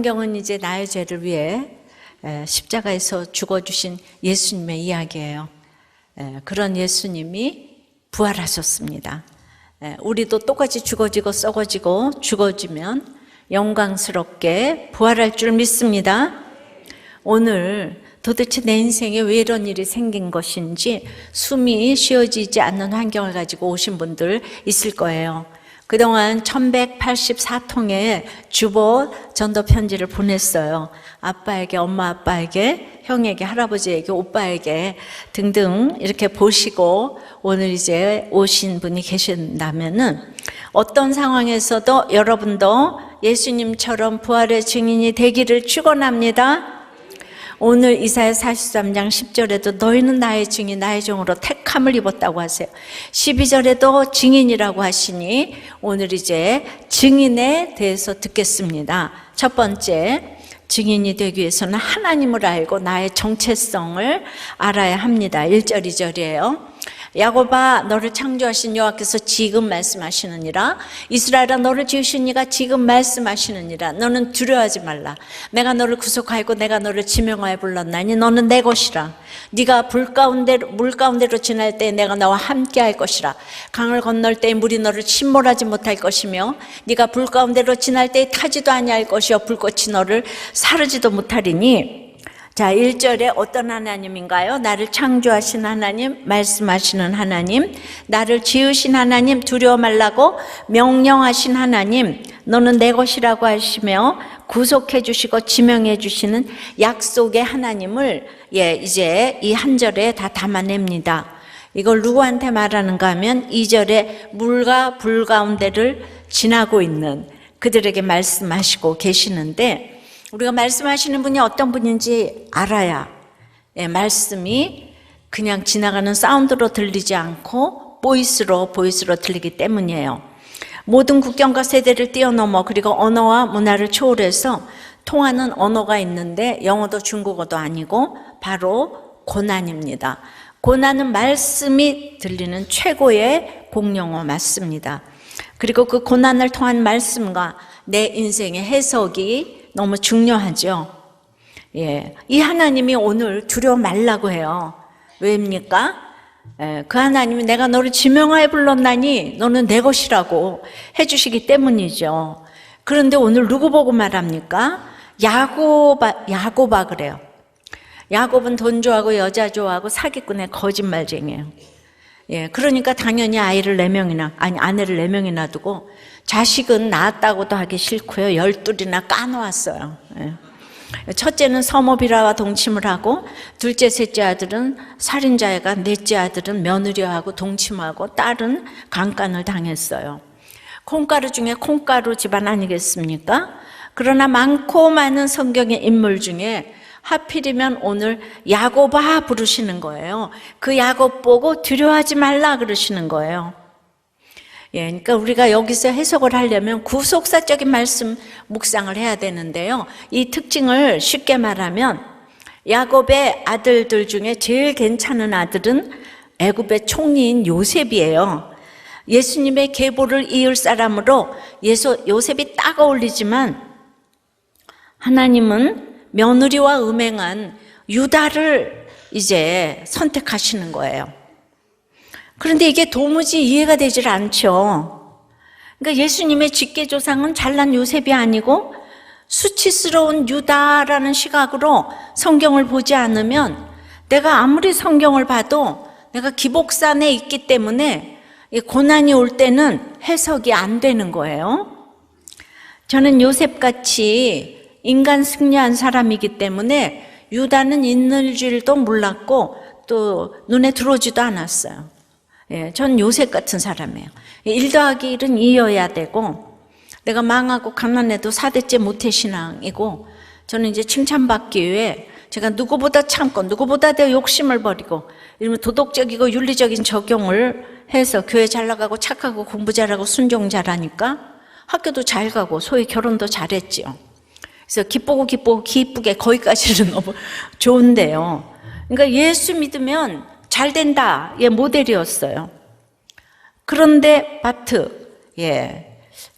성경은 이제 나의 죄를 위해 십자가에서 죽어주신 예수님의 이야기예요. 그런 예수님이 부활하셨습니다. 우리도 똑같이 죽어지고 썩어지고 죽어지면 영광스럽게 부활할 줄 믿습니다. 오늘 도대체 내 인생에 왜 이런 일이 생긴 것인지 숨이 쉬어지지 않는 환경을 가지고 오신 분들 있을 거예요. 그동안 1184통의 주보 전도 편지를 보냈어요. 아빠에게, 엄마 아빠에게, 형에게, 할아버지에게, 오빠에게 등등 이렇게 보시고 오늘 이제 오신 분이 계신다면은 어떤 상황에서도 여러분도 예수님처럼 부활의 증인이 되기를 축원합니다. 오늘 이사야 43장 10절에도 너희는 나의 증인, 나의 종으로 택함을 입었다고 하세요. 12절에도 증인이라고 하시니 오늘 이제 증인에 대해서 듣겠습니다. 첫 번째, 증인이 되기 위해서는 하나님을 알고 나의 정체성을 알아야 합니다. 1절, 2절이에요. 야곱아 너를 창조하신 여호와께서 지금 말씀하시느니라. 이스라엘아 너를 지으신 이가 지금 말씀하시느니라. 너는 두려워하지 말라. 내가 너를 구속하였고 내가 너를 지명하여 불렀나니 너는 내 것이라. 네가 물 가운데로 지날 때에 내가 너와 함께 할 것이라. 강을 건널 때에 물이 너를 침몰하지 못할 것이며 네가 불 가운데로 지날 때에 타지도 아니할 것이요 불꽃이 너를 사르지도 못하리니. 자, 1절에 어떤 하나님인가요? 나를 창조하신 하나님, 말씀하시는 하나님, 나를 지으신 하나님, 두려워 말라고 명령하신 하나님, 너는 내 것이라고 하시며 구속해 주시고 지명해 주시는 약속의 하나님을 이제 이 한 절에 다 담아냅니다. 이걸 누구한테 말하는가 하면 2절에 물과 불 가운데를 지나고 있는 그들에게 말씀하시고 계시는데 우리가 말씀하시는 분이 어떤 분인지 알아야 말씀이 그냥 지나가는 사운드로 들리지 않고 보이스로 들리기 때문이에요. 모든 국경과 세대를 뛰어넘어 그리고 언어와 문화를 초월해서 통하는 언어가 있는데 영어도 중국어도 아니고 바로 고난입니다. 고난은 말씀이 들리는 최고의 공용어 맞습니다. 그리고 그 고난을 통한 말씀과 내 인생의 해석이 너무 중요하죠. 이 하나님이 오늘 두려워 말라고 해요. 왜입니까? 그 하나님이 내가 너를 지명하여 불렀나니 너는 내 것이라고 해주시기 때문이죠. 그런데 오늘 누구 보고 말합니까? 야곱아 그래요. 야곱은 돈 좋아하고 여자 좋아하고 사기꾼의 거짓말쟁이에요. 그러니까 당연히 아내를 4명이나 두고 자식은 낳았다고도 하기 싫고요. 12이나 까놓았어요. 첫째는 서모비라와 동침을 하고 둘째, 셋째 아들은 살인자애가 넷째 아들은 며느리하고 동침하고 딸은 강간을 당했어요. 콩가루 중에 콩가루 집안 아니겠습니까? 그러나 많고 많은 성경의 인물 중에 하필이면 오늘 야곱아 부르시는 거예요. 그 야곱 보고 두려워하지 말라 그러시는 거예요. 그러니까 우리가 여기서 해석을 하려면 구속사적인 말씀 묵상을 해야 되는데요. 이 특징을 쉽게 말하면 야곱의 아들들 중에 제일 괜찮은 아들은 애굽의 총리인 요셉이에요. 예수님의 계보를 이을 사람으로 요셉이 딱 어울리지만 하나님은 며느리와 음행한 유다를 이제 선택하시는 거예요. 그런데 이게 도무지 이해가 되질 않죠. 그러니까 예수님의 직계조상은 잘난 요셉이 아니고 수치스러운 유다라는 시각으로 성경을 보지 않으면 내가 아무리 성경을 봐도 내가 기복산에 있기 때문에 고난이 올 때는 해석이 안 되는 거예요. 저는 요셉같이 인간 승려한 사람이기 때문에 유다는 있는 줄도 몰랐고 또 눈에 들어오지도 않았어요. 전 요셉 같은 사람이에요. 1 더하기 1은 2여야 되고 내가 망하고 가난해도 4대째 모태신앙이고 저는 이제 칭찬받기 위해 제가 누구보다 참고 누구보다 더 욕심을 버리고 이러면 도덕적이고 윤리적인 적용을 해서 교회 잘 나가고 착하고 공부 잘하고 순종 잘하니까 학교도 잘 가고 소위 결혼도 잘했지요. 그래서 기쁘게 거기까지는 너무 좋은데요. 그러니까 예수 믿으면 잘 된다. 모델이었어요. 그런데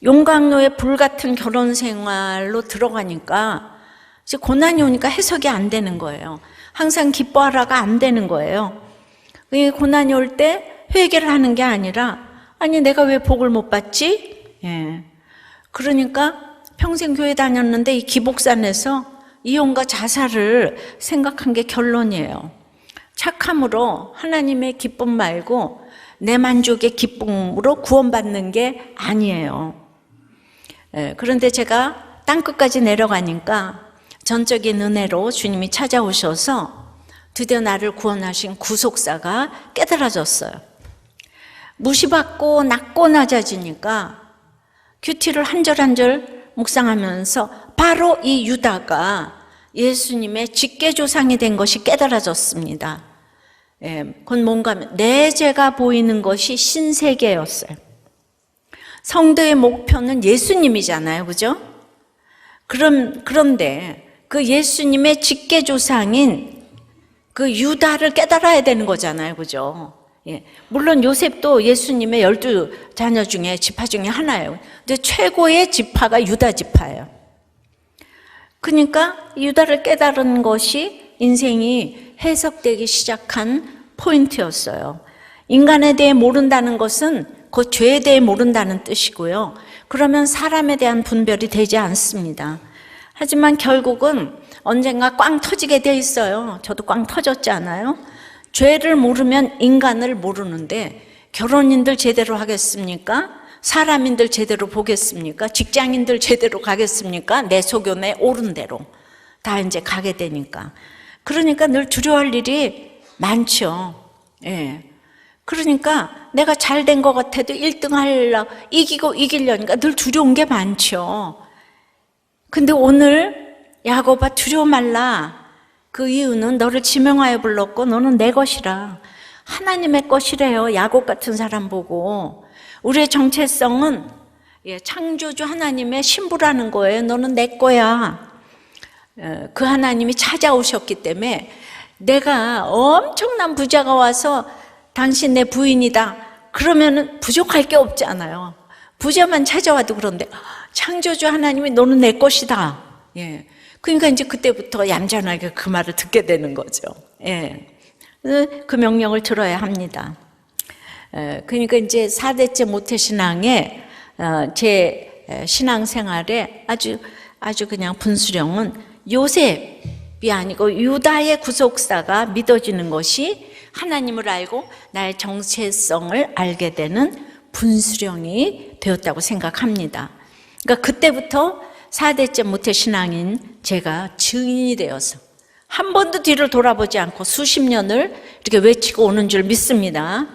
용광로의 불같은 결혼 생활로 들어가니까 이제 고난이 오니까 해석이 안 되는 거예요. 항상 기뻐하라가 안 되는 거예요. 고난이 올 때 회개를 하는 게 아니라 아니 내가 왜 복을 못 받지? 예. 그러니까 평생 교회 다녔는데 이 기복산에서 이혼과 자살을 생각한 게 결론이에요. 착함으로 하나님의 기쁨 말고 내 만족의 기쁨으로 구원받는 게 아니에요. 그런데 제가 땅끝까지 내려가니까 전적인 은혜로 주님이 찾아오셔서 드디어 나를 구원하신 구속사가 깨달아졌어요. 무시받고 낮고 낮아지니까 큐티를 한 절 한 절 묵상하면서 바로 이 유다가 예수님의 직계조상이 된 것이 깨달아졌습니다. 그건 뭔가 하면 내 죄가 보이는 것이 신세계였어요. 성도의 목표는 예수님이잖아요, 그죠? 그런데 그 예수님의 직계조상인 그 유다를 깨달아야 되는 거잖아요, 그죠? 물론 요셉도 예수님의 12자녀 중에 지파 중에 하나예요. 근데 최고의 지파가 유다 지파예요. 그러니까 유다를 깨달은 것이 인생이 해석되기 시작한 포인트였어요. 인간에 대해 모른다는 것은 그 죄에 대해 모른다는 뜻이고요. 그러면 사람에 대한 분별이 되지 않습니다. 하지만 결국은 언젠가 꽝 터지게 돼 있어요. 저도 꽝 터졌잖아요. 죄를 모르면 인간을 모르는데 결혼인들 제대로 하겠습니까? 사람인들 제대로 보겠습니까? 직장인들 제대로 가겠습니까? 내 소견에 옳은 대로 다 이제 가게 되니까. 그러니까 늘 두려워할 일이 많죠. 예. 그러니까 내가 잘 된 것 같아도 1등 하려고 이기려니까 늘 두려운 게 많죠. 근데 오늘 야곱아 두려워 말라. 그 이유는 너를 지명하여 불렀고 너는 내 것이라. 하나님의 것이래요. 야곱 같은 사람 보고. 우리의 정체성은 창조주 하나님의 신부라는 거예요. 너는 내 거야. 그 하나님이 찾아오셨기 때문에 내가 엄청난 부자가 와서 당신 내 부인이다. 그러면 부족할 게 없잖아요. 부자만 찾아와도 그런데 창조주 하나님이 너는 내 것이다. 예. 그러니까 이제 그때부터 얌전하게 그 말을 듣게 되는 거죠. 예. 그 명령을 들어야 합니다. 그러니까 이제 4대째 모태신앙의 제 신앙생활에 아주 그냥 분수령은 요셉이 아니고 유다의 구속사가 믿어지는 것이 하나님을 알고 나의 정체성을 알게 되는 분수령이 되었다고 생각합니다. 그러니까 그때부터 4대째 모태신앙인 제가 증인이 되어서 한 번도 뒤를 돌아보지 않고 수십 년을 이렇게 외치고 오는 줄 믿습니다.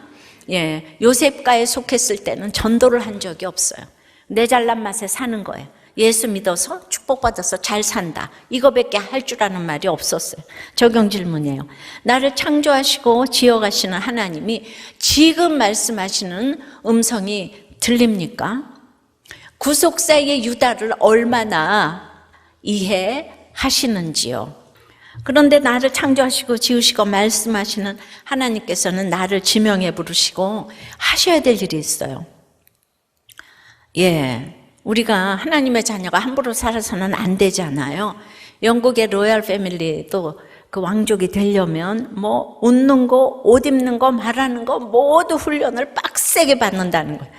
예, 요셉가에 속했을 때는 전도를 한 적이 없어요. 내 잘난 맛에 사는 거예요. 예수 믿어서 축복받아서 잘 산다. 이거밖에 할 줄 아는 말이 없었어요. 적용 질문이에요. 나를 창조하시고 지어가시는 하나님이 지금 말씀하시는 음성이 들립니까? 구속사의 유다를 얼마나 이해하시는지요. 그런데 나를 창조하시고 지으시고 말씀하시는 하나님께서는 나를 지명해 부르시고 하셔야 될 일이 있어요. 예, 우리가 하나님의 자녀가 함부로 살아서는 안 되잖아요. 영국의 로얄 패밀리도 그 왕족이 되려면 뭐 웃는 거, 옷 입는 거, 말하는 거 모두 훈련을 빡세게 받는다는 거예요.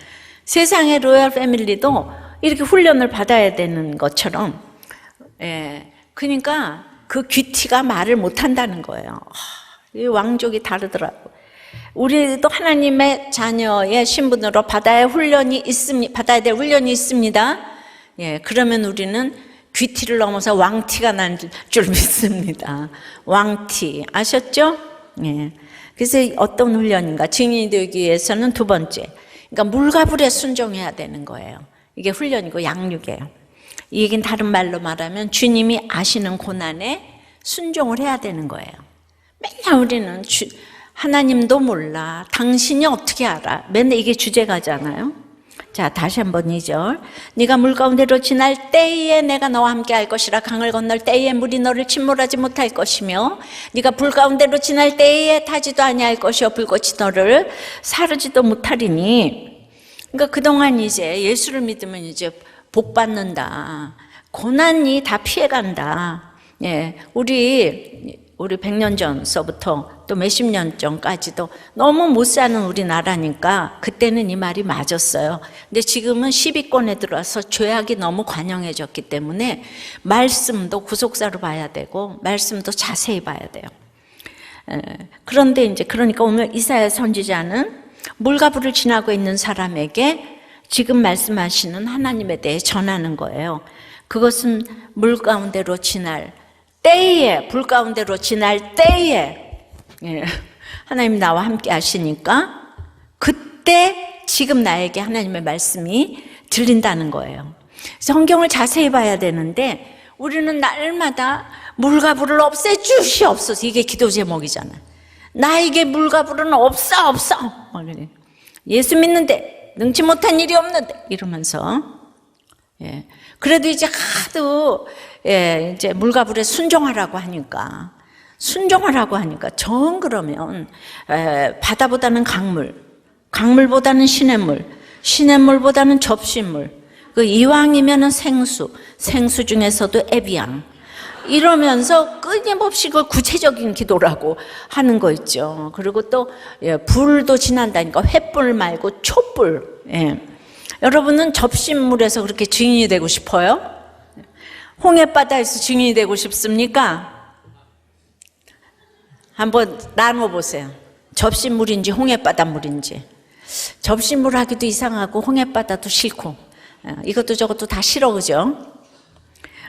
세상의 로얄 패밀리도 이렇게 훈련을 받아야 되는 것처럼, 예, 그러니까 그 귀티가 말을 못한다는 거예요. 이 왕족이 다르더라고요. 우리도 하나님의 자녀의 신분으로 받아야 될 훈련이 있습니다. 예, 그러면 우리는 귀티를 넘어서 왕티가 난 줄 믿습니다. 왕티 아셨죠? 예. 그래서 어떤 훈련인가? 증인이 되기 위해서는 두 번째, 그러니까 물과 불에 순종해야 되는 거예요. 이게 훈련이고 양육이에요. 이 얘기는 다른 말로 말하면 주님이 아시는 고난에 순종을 해야 되는 거예요. 맨날 우리는 하나님도 몰라, 당신이 어떻게 알아? 맨날 이게 주제가잖아요. 자, 다시 한번 2절. 네가 물 가운데로 지날 때에 내가 너와 함께 할 것이라. 강을 건널 때에 물이 너를 침몰하지 못할 것이며 네가 불 가운데로 지날 때에 타지도 아니할 것이요 불꽃이 너를 사르지도 못하리니. 그러니까 그동안 이제 예수를 믿으면 이제 복 받는다. 고난이 다 피해간다. 예, 우리 100년 전서부터 또 몇십 년 전까지도 너무 못 사는 우리나라니까 그때는 이 말이 맞았어요. 근데 지금은 10위권에 들어와서 죄악이 너무 관영해졌기 때문에 말씀도 구속사로 봐야 되고 말씀도 자세히 봐야 돼요. 그런데 이제 그러니까 오늘 이사야 선지자는 물과 불을 지나고 있는 사람에게 지금 말씀하시는 하나님에 대해 전하는 거예요. 그것은 물 가운데로 지날 때에, 불 가운데로 지날 때에, 예, 하나님 나와 함께 하시니까 그때 지금 나에게 하나님의 말씀이 들린다는 거예요. 성경을 자세히 봐야 되는데 우리는 날마다 물과 불을 없애주시옵소서, 이게 기도 제목이잖아. 나에게 물과 불은 없어. 예수 믿는데 능치 못한 일이 없는데 이러면서, 예. 그래도 이제 하도 이제 물과 불에 순종하라고 하니까 정 그러면 바다보다는 강물보다는 시냇물보다는 접시물, 그 이왕이면은 생수 중에서도 에비앙, 이러면서 끊임없이 그 구체적인 기도라고 하는 거 있죠. 그리고 또 불도 지난다니까 횃불 말고 촛불. 예. 여러분은 접시물에서 그렇게 증인이 되고 싶어요? 홍해바다에서 증인이 되고 싶습니까? 한번 나눠보세요. 접시물인지 홍해바다물인지. 접시물 하기도 이상하고 홍해바다도 싫고 이것도 저것도 다 싫어, 그죠?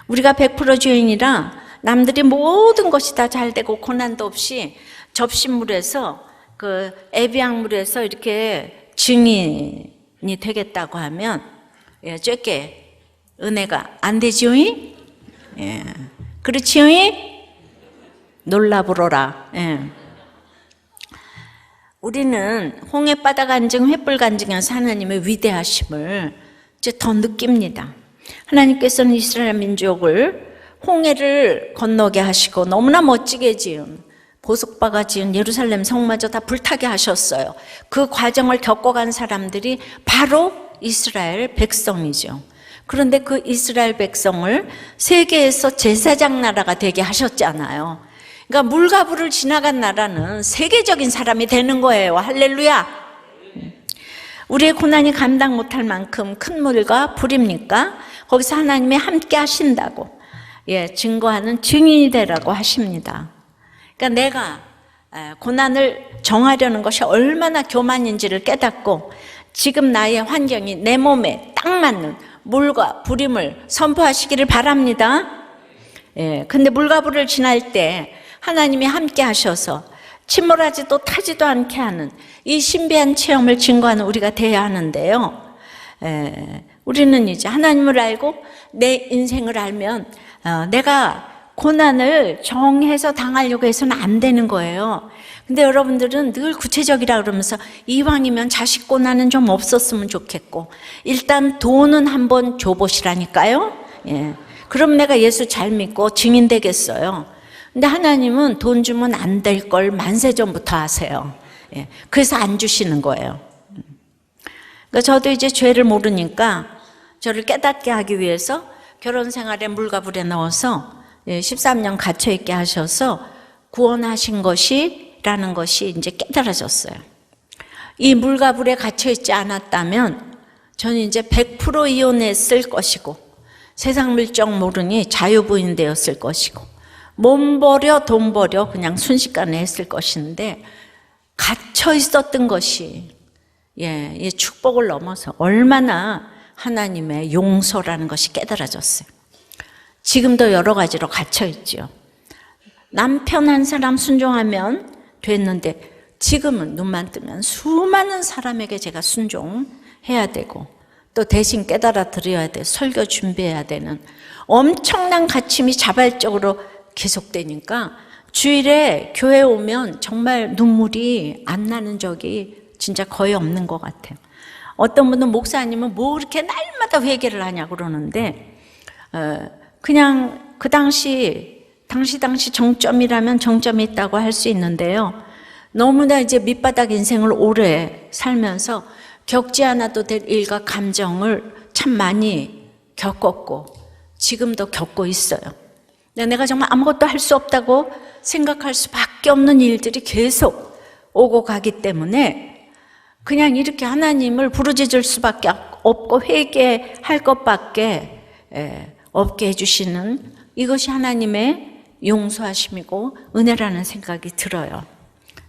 우리가 100% 주인이라 남들이 모든 것이 다 잘 되고 고난도 없이 접시물에서 그 에비앙물에서 이렇게 증인이 되겠다고 하면 쬐게 은혜가 안 되지요? 예. 그렇지요? 놀라보러라. 예. 우리는 홍해바다 간증, 횃불 간증에서 하나님의 위대하심을 이제 더 느낍니다. 하나님께서는 이스라엘 민족을 홍해를 건너게 하시고 너무나 멋지게 지은 보석바가 지은 예루살렘 성마저 다 불타게 하셨어요. 그 과정을 겪어간 사람들이 바로 이스라엘 백성이죠. 그런데 그 이스라엘 백성을 세계에서 제사장 나라가 되게 하셨잖아요. 그러니까 물과 불을 지나간 나라는 세계적인 사람이 되는 거예요. 할렐루야. 우리의 고난이 감당 못할 만큼 큰 물과 불입니까? 거기서 하나님이 함께 하신다고 증거하는 증인이 되라고 하십니다. 그러니까 내가 고난을 정하려는 것이 얼마나 교만인지를 깨닫고 지금 나의 환경이 내 몸에 딱 맞는 물과 불임을 선포하시기를 바랍니다. 근데 물과 불을 지날 때 하나님이 함께 하셔서 침몰하지도 타지도 않게 하는 이 신비한 체험을 증거하는 우리가 되어야 하는데요. 우리는 이제 하나님을 알고 내 인생을 알면 내가 고난을 정해서 당하려고 해서는 안 되는 거예요. 근데 여러분들은 늘 구체적이라 그러면서 이왕이면 자식 고난은 좀 없었으면 좋겠고 일단 돈은 한번 줘보시라니까요. 그럼 내가 예수 잘 믿고 증인 되겠어요. 근데 하나님은 돈 주면 안 될 걸 만세 전부터 아세요. 그래서 안 주시는 거예요. 그러니까 저도 이제 죄를 모르니까 저를 깨닫게 하기 위해서 결혼 생활에 물과 불에 넣어서 13년 갇혀있게 하셔서 구원하신 것이라는 것이 이제 깨달아졌어요. 이 물과 불에 갇혀있지 않았다면 저는 이제 100% 이혼했을 것이고 세상 물정 모르니 자유부인 되었을 것이고 몸 버려 돈 버려 그냥 순식간에 했을 것인데 갇혀 있었던 것이 이 축복을 넘어서 얼마나 하나님의 용서라는 것이 깨달아졌어요. 지금도 여러 가지로 갇혀 있죠. 남편 한 사람 순종하면 됐는데 지금은 눈만 뜨면 수많은 사람에게 제가 순종해야 되고 또 대신 깨달아 드려야 돼. 설교 준비해야 되는 엄청난 갇힘이 자발적으로 계속되니까 주일에 교회 오면 정말 눈물이 안 나는 적이 진짜 거의 없는 것 같아요. 어떤 분은 목사님은 뭐 그렇게 날마다 회개를 하냐 그러는데 그냥 그 당시 정점이라면 정점이 있다고 할 수 있는데요. 너무나 이제 밑바닥 인생을 오래 살면서 겪지 않아도 될 일과 감정을 참 많이 겪었고 지금도 겪고 있어요. 내가 정말 아무것도 할 수 없다고 생각할 수밖에 없는 일들이 계속 오고 가기 때문에 그냥 이렇게 하나님을 부르짖을 수밖에 없고 회개할 것밖에 없게 해주시는 이것이 하나님의 용서하심이고 은혜라는 생각이 들어요.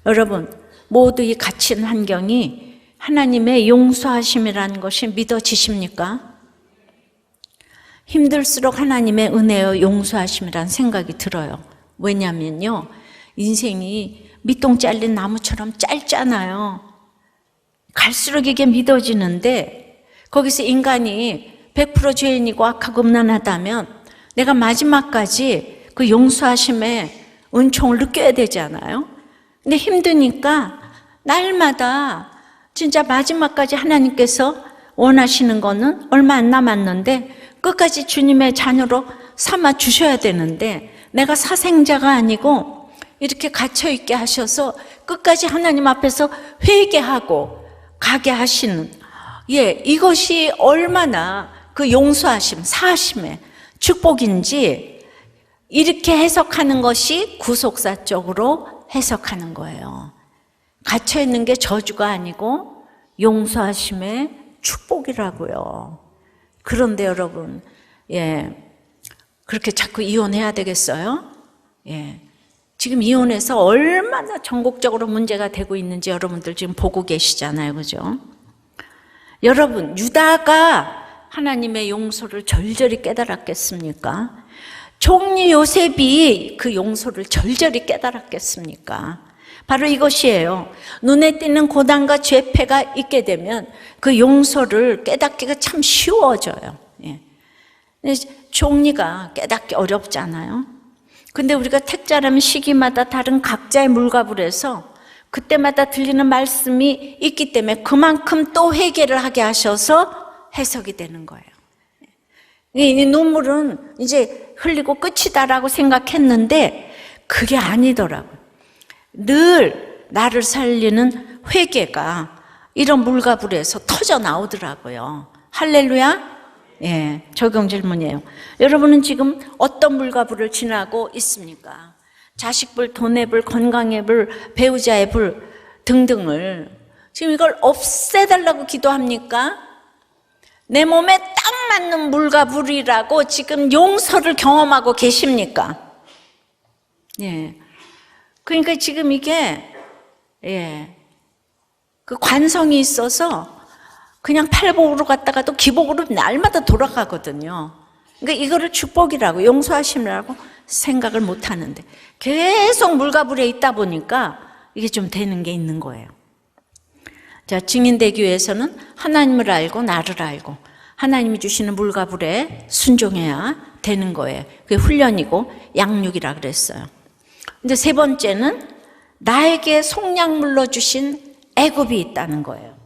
여러분, 모두 이 갇힌 환경이 하나님의 용서하심이라는 것이 믿어지십니까? 힘들수록 하나님의 은혜요 용서하심이라는 생각이 들어요. 왜냐면요, 인생이 밑동 잘린 나무처럼 짧잖아요. 갈수록 이게 믿어지는데 거기서 인간이 100% 죄인이고 악하고 음란하다면 내가 마지막까지 그 용서하심의 은총을 느껴야 되잖아요. 근데 힘드니까 날마다 진짜 마지막까지 하나님께서 원하시는 거는 얼마 안 남았는데 끝까지 주님의 자녀로 삼아 주셔야 되는데 내가 사생자가 아니고 이렇게 갇혀있게 하셔서 끝까지 하나님 앞에서 회개하고 가게 하시는, 이것이 얼마나 그 용서하심, 사하심의 축복인지 이렇게 해석하는 것이 구속사적으로 해석하는 거예요. 갇혀있는 게 저주가 아니고 용서하심의 축복이라고요. 그런데 여러분, 그렇게 자꾸 이혼해야 되겠어요? 지금 이혼해서 얼마나 전국적으로 문제가 되고 있는지 여러분들 지금 보고 계시잖아요. 그죠? 여러분, 유다가 하나님의 용서를 절절히 깨달았겠습니까? 총리 요셉이 그 용서를 절절히 깨달았겠습니까? 바로 이것이에요. 눈에 띄는 고난과 죄패가 있게 되면 그 용서를 깨닫기가 참 쉬워져요. 총리가 깨닫기 어렵잖아요. 근데 우리가 택자라면 시기마다 다른 각자의 물갑을 해서 그때마다 들리는 말씀이 있기 때문에 그만큼 또 회개를 하게 하셔서 해석이 되는 거예요. 이 눈물은 이제 흘리고 끝이다라고 생각했는데 그게 아니더라고요. 늘 나를 살리는 회개가 이런 물갑을 해서 터져 나오더라고요. 할렐루야? 적용 질문이에요. 여러분은 지금 어떤 물가불을 지나고 있습니까? 자식불, 돈의 불, 건강의 불, 배우자의 불 등등을 지금 이걸 없애달라고 기도합니까? 내 몸에 딱 맞는 물가불이라고 지금 용서를 경험하고 계십니까? 그러니까 지금 이게 그 관성이 있어서 그냥 팔복으로 갔다가도 기복으로 날마다 돌아가거든요. 그러니까 이거를 축복이라고 용서하심이라고 생각을 못 하는데 계속 물가불에 있다 보니까 이게 좀 되는 게 있는 거예요. 자, 증인대교에서는 하나님을 알고 나를 알고 하나님이 주시는 물가불에 순종해야 되는 거예요. 그게 훈련이고 양육이라 그랬어요. 근데 세 번째는 나에게 속량물로 주신 애굽이 있다는 거예요.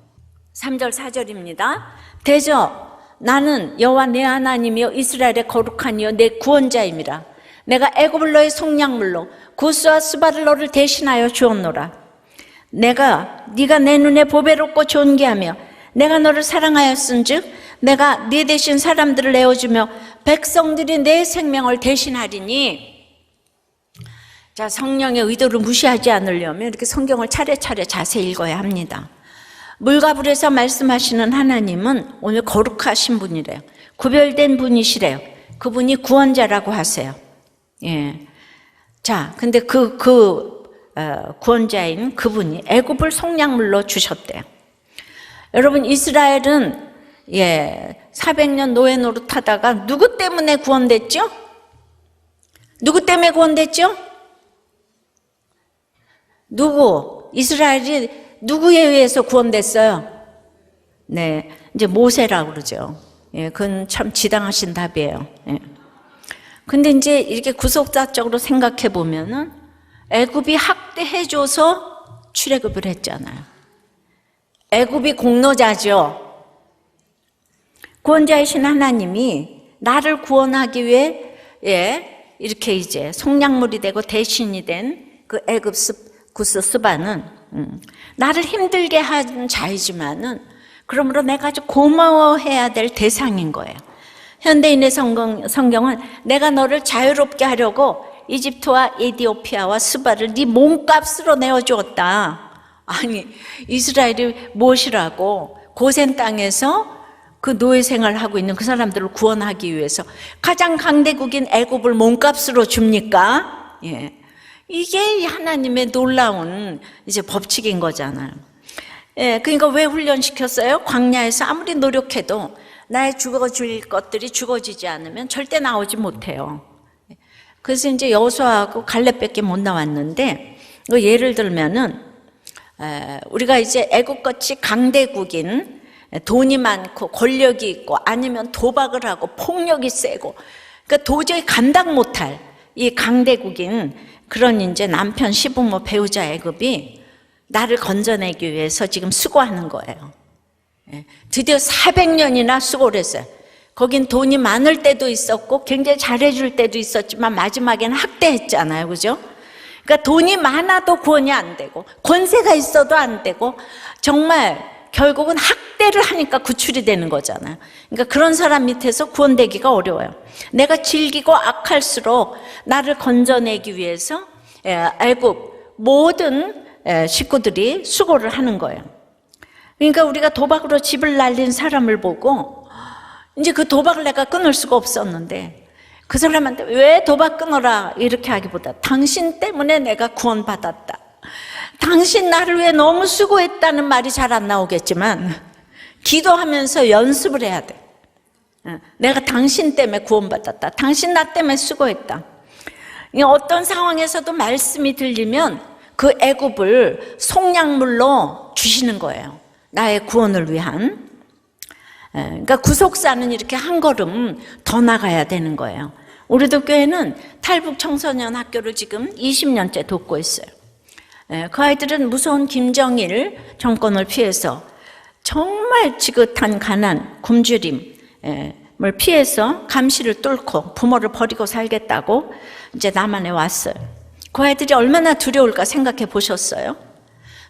3절 4절입니다. 대저 나는 여호와 내 하나님이여 이스라엘의 거룩한 이여 내 구원자임이라. 내가 애굽을 너의 속량물로 구스와 스바를 너를 대신하여 주었노라. 네가 내 눈에 보배롭고 존귀하며 내가 너를 사랑하였은즉 내가 네 대신 사람들을 내어주며 백성들이 내 생명을 대신하리니. 자, 성령의 의도를 무시하지 않으려면 이렇게 성경을 차례차례 자세히 읽어야 합니다. 물가불에서 말씀하시는 하나님은 오늘 거룩하신 분이래요. 구별된 분이시래요. 그분이 구원자라고 하세요. 자, 근데 구원자인 그분이 애굽을 속량물로 주셨대요. 여러분, 이스라엘은 400년 노예 노릇하다가 누구 때문에 구원됐죠? 누구 때문에 구원됐죠? 이스라엘이 누구에 의해서 구원됐어요? 이제 모세라고 그러죠. 그건 참 지당하신 답이에요. 근데 이제 이렇게 구속사적으로 생각해 보면은 애굽이 학대해줘서 출애굽을 했잖아요. 애굽이 공로자죠. 구원자이신 하나님이 나를 구원하기 위해 이렇게 이제 속량물이 되고 대신이 된 그 애굽 구스 스바는 나를 힘들게 한 자이지만은 그러므로 내가 아주 고마워해야 될 대상인 거예요. 현대인의 성경은 내가 너를 자유롭게 하려고 이집트와 에디오피아와 스바를 네 몸값으로 내어주었다. 아니, 이스라엘이 무엇이라고 고센 땅에서 그 노예 생활을 하고 있는 그 사람들을 구원하기 위해서 가장 강대국인 애굽을 몸값으로 줍니까? 예. 이게 하나님의 놀라운 이제 법칙인 거잖아요. 예, 그러니까 왜 훈련시켰어요? 광야에서 아무리 노력해도 나의 죽어질 것들이 죽어지지 않으면 절대 나오지 못해요. 그래서 이제 여호수아하고 갈렙밖에 못 나왔는데, 예를 들면은 우리가 이제 애국같이 강대국인, 돈이 많고 권력이 있고 아니면 도박을 하고 폭력이 세고, 그러니까 도저히 감당 못할 이 강대국인 그런 이제 남편, 시부모, 배우자 애굽이 나를 건져내기 위해서 지금 수고하는 거예요. 드디어 400년이나 수고를 했어요. 거긴 돈이 많을 때도 있었고 굉장히 잘해줄 때도 있었지만 마지막에는 학대했잖아요. 그죠? 그러니까 돈이 많아도 구원이 안 되고 권세가 있어도 안 되고 정말 결국은 학대를 하니까 구출이 되는 거잖아요. 그러니까 그런 사람 밑에서 구원되기가 어려워요. 내가 질기고 악할수록 나를 건져내기 위해서 애굽 모든 식구들이 수고를 하는 거예요. 그러니까 우리가 도박으로 집을 날린 사람을 보고 이제 그 도박을 내가 끊을 수가 없었는데 그 사람한테 왜 도박 끊어라 이렇게 하기보다 당신 때문에 내가 구원받았다. 당신 나를 위해 너무 수고했다는 말이 잘 안 나오겠지만 기도하면서 연습을 해야 돼. 내가 당신 때문에 구원받았다. 당신 나 때문에 수고했다. 어떤 상황에서도 말씀이 들리면 그 애굽을 속량물로 주시는 거예요. 나의 구원을 위한. 그러니까 구속사는 이렇게 한 걸음 더 나가야 되는 거예요. 우리도 교회는 탈북 청소년 학교를 지금 20년째 돕고 있어요. 그 아이들은 무서운 김정일 정권을 피해서 정말 지긋한 가난, 굶주림을 피해서 감시를 뚫고 부모를 버리고 살겠다고 이제 남한에 왔어요. 그 아이들이 얼마나 두려울까 생각해 보셨어요?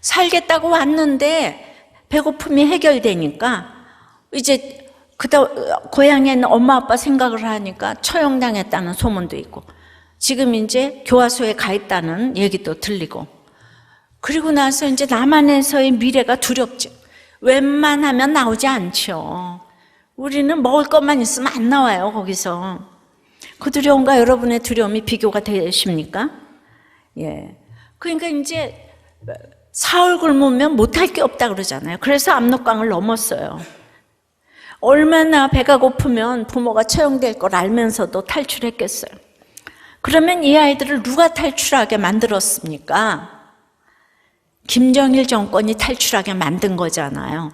살겠다고 왔는데 배고픔이 해결되니까 이제 고향에 있는 엄마 아빠 생각을 하니까 처형당했다는 소문도 있고 지금 이제 교화소에 가 있다는 얘기도 들리고 그리고 나서 이제 남한에서의 미래가 두렵죠. 웬만하면 나오지 않죠. 우리는 먹을 것만 있으면 안 나와요, 거기서. 그 두려움과 여러분의 두려움이 비교가 되십니까? 예. 그러니까 이제 사흘 굶으면 못할 게 없다 그러잖아요. 그래서 압록강을 넘었어요. 얼마나 배가 고프면 부모가 처형될 걸 알면서도 탈출했겠어요. 그러면 이 아이들을 누가 탈출하게 만들었습니까? 김정일 정권이 탈출하게 만든 거잖아요.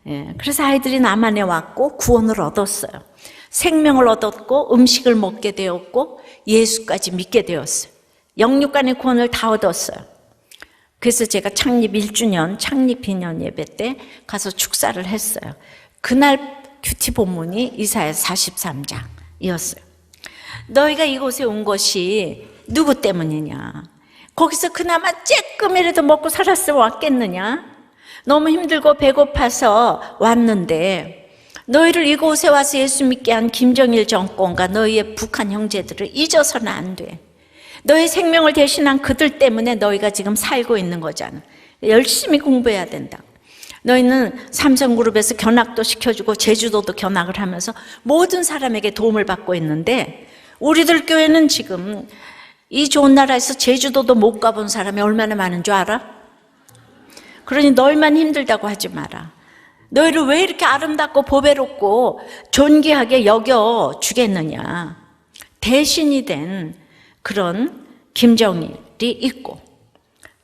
예, 그래서 아이들이 남한에 왔고 구원을 얻었어요. 생명을 얻었고 음식을 먹게 되었고 예수까지 믿게 되었어요. 영육간의 구원을 다 얻었어요. 그래서 제가 창립 1주년, 창립 기념 예배 때 가서 축사를 했어요. 그날 큐티 본문이 이사야 43장이었어요. 너희가 이곳에 온 것이 누구 때문이냐? 거기서 그나마 쬐끔이라도 먹고 살았으면 왔겠느냐? 너무 힘들고 배고파서 왔는데 너희를 이곳에 와서 예수 믿게 한 김정일 정권과 너희의 북한 형제들을 잊어서는 안 돼. 너희 생명을 대신한 그들 때문에 너희가 지금 살고 있는 거잖아. 열심히 공부해야 된다. 너희는 삼성그룹에서 견학도 시켜주고 제주도도 견학을 하면서 모든 사람에게 도움을 받고 있는데 우리들 교회는 지금 이 좋은 나라에서 제주도도 못 가본 사람이 얼마나 많은 줄 알아? 그러니 너희만 힘들다고 하지 마라. 너희를 왜 이렇게 아름답고 보배롭고 존귀하게 여겨주겠느냐. 대신이 된 그런 김정일이 있고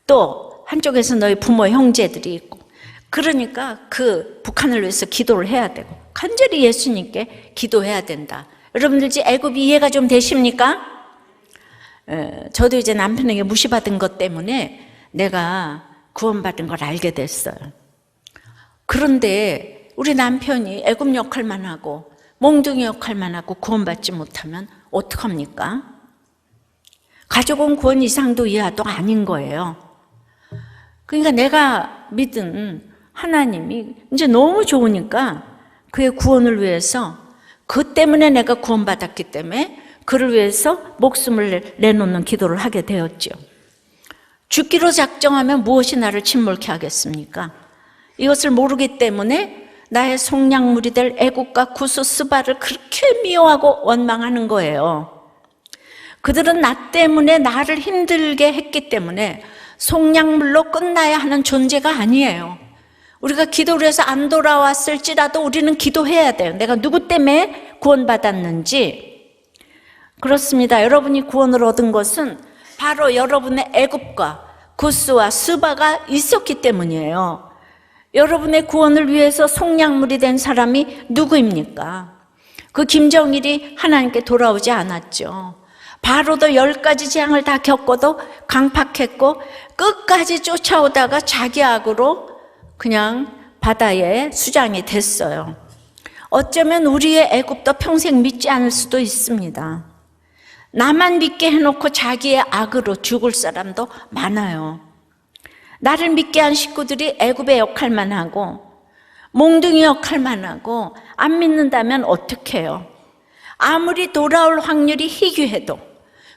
또 한쪽에서 너희 부모 형제들이 있고 그러니까 그 북한을 위해서 기도를 해야 되고 간절히 예수님께 기도해야 된다. 여러분들 이제 애굽 이해가 좀 되십니까? 저도 이제 남편에게 무시받은 것 때문에 내가 구원받은 걸 알게 됐어요. 그런데 우리 남편이 애굽 역할만 하고 몽둥이 역할만 하고 구원받지 못하면 어떡합니까? 가져온 구원 이상도 이하도 아닌 거예요. 그러니까 내가 믿은 하나님이 이제 너무 좋으니까 그의 구원을 위해서, 그 때문에 내가 구원받았기 때문에 그를 위해서 목숨을 내놓는 기도를 하게 되었죠. 죽기로 작정하면 무엇이 나를 침몰케 하겠습니까? 이것을 모르기 때문에 나의 속량물이 될 애굽과 구스 스바를 그렇게 미워하고 원망하는 거예요. 그들은 나 때문에 나를 힘들게 했기 때문에 속량물로 끝나야 하는 존재가 아니에요. 우리가 기도를 해서 안 돌아왔을지라도 우리는 기도해야 돼요. 내가 누구 때문에 구원받았는지. 그렇습니다. 여러분이 구원을 얻은 것은 바로 여러분의 애굽과 구스와 스바가 있었기 때문이에요. 여러분의 구원을 위해서 속량물이 된 사람이 누구입니까? 그 김정일이 하나님께 돌아오지 않았죠. 바로도 10가지 재앙을 다 겪고도 강팍했고 끝까지 쫓아오다가 자기 악으로 그냥 바다에 수장이 됐어요. 어쩌면 우리의 애굽도 평생 믿지 않을 수도 있습니다. 나만 믿게 해놓고 자기의 악으로 죽을 사람도 많아요. 나를 믿게 한 식구들이 애굽의 역할만 하고 몽둥이 역할만 하고 안 믿는다면 어떡해요? 아무리 돌아올 확률이 희귀해도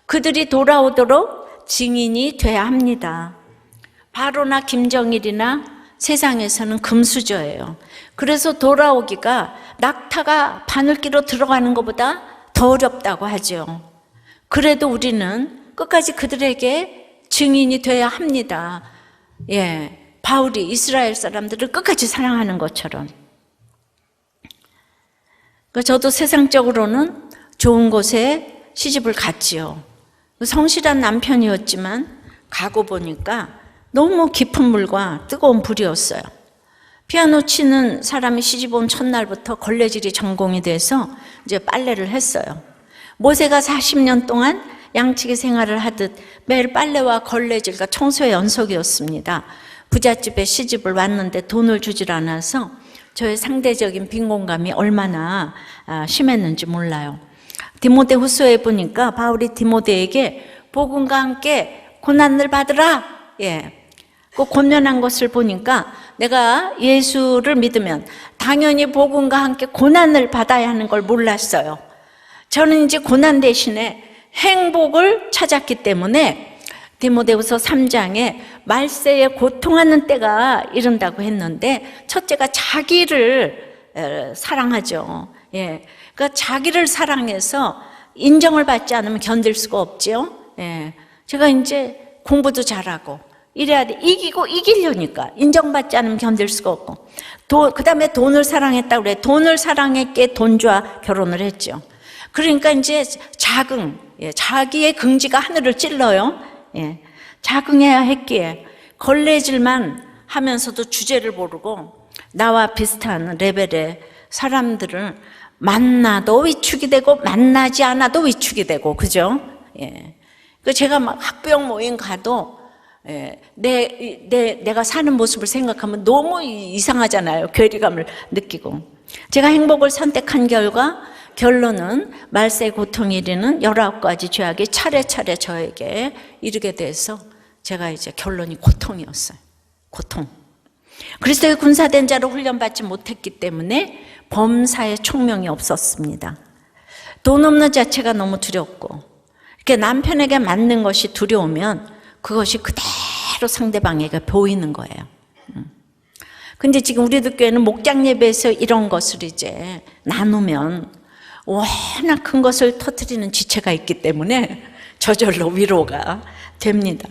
그들이 돌아오도록 증인이 돼야 합니다. 바로나 김정일이나 세상에서는 금수저예요. 그래서 돌아오기가 낙타가 바늘기로 들어가는 것보다 더 어렵다고 하죠. 그래도 우리는 끝까지 그들에게 증인이 돼야 합니다. 예, 바울이 이스라엘 사람들을 끝까지 사랑하는 것처럼. 저도 세상적으로는 좋은 곳에 시집을 갔지요. 성실한 남편이었지만 가고 보니까 너무 깊은 물과 뜨거운 불이었어요. 피아노 치는 사람이 시집 온 첫날부터 걸레질이 전공이 돼서 이제 빨래를 했어요. 모세가 40년 동안 양치기 생활을 하듯 매일 빨래와 걸레질과 청소의 연속이었습니다. 부잣집에 시집을 왔는데 돈을 주질 않아서 저의 상대적인 빈곤감이 얼마나 심했는지 몰라요. 디모데후서에 보니까 바울이 디모데에게 복음과 함께 고난을 받으라, 그 권면한 것을 보니까 내가 예수를 믿으면 당연히 복음과 함께 고난을 받아야 하는 걸 몰랐어요. 저는 이제 고난 대신에 행복을 찾았기 때문에 디모데후서 3장에 말세에 고통하는 때가 이른다고 했는데, 첫째가 자기를 사랑하죠. 그러니까 자기를 사랑해서 인정을 받지 않으면 견딜 수가 없죠. 제가 이제 공부도 잘하고 이래야 돼. 이기려니까 인정받지 않으면 견딜 수가 없고, 그 다음에 돈을 사랑했다고 그래. 돈을 사랑했기에 돈주와 결혼을 했죠. 그러니까 이제 자기의 긍지가 하늘을 찔러요. 자긍해야 했기에 걸레질만 하면서도 주제를 모르고 나와 비슷한 레벨의 사람들을 만나도 위축이 되고 만나지 않아도 위축이 되고, 그죠? 제가 막 학부형 모임 가도 내가 사는 모습을 생각하면 너무 이상하잖아요. 괴리감을 느끼고. 제가 행복을 선택한 결론은 말세 고통이 이르는 19가지 죄악이 차례차례 저에게 이르게 돼서 제가 이제 결론이 고통이었어요. 고통. 그리스도의 군사된 자로 훈련받지 못했기 때문에 범사에 총명이 없었습니다. 돈 없는 자체가 너무 두렵고, 이렇게 남편에게 맞는 것이 두려우면 그것이 그대로 상대방에게 보이는 거예요. 근데 지금 우리들 교회는 목장 예배에서 이런 것을 이제 나누면 워낙 큰 것을 터뜨리는 지체가 있기 때문에 저절로 위로가 됩니다.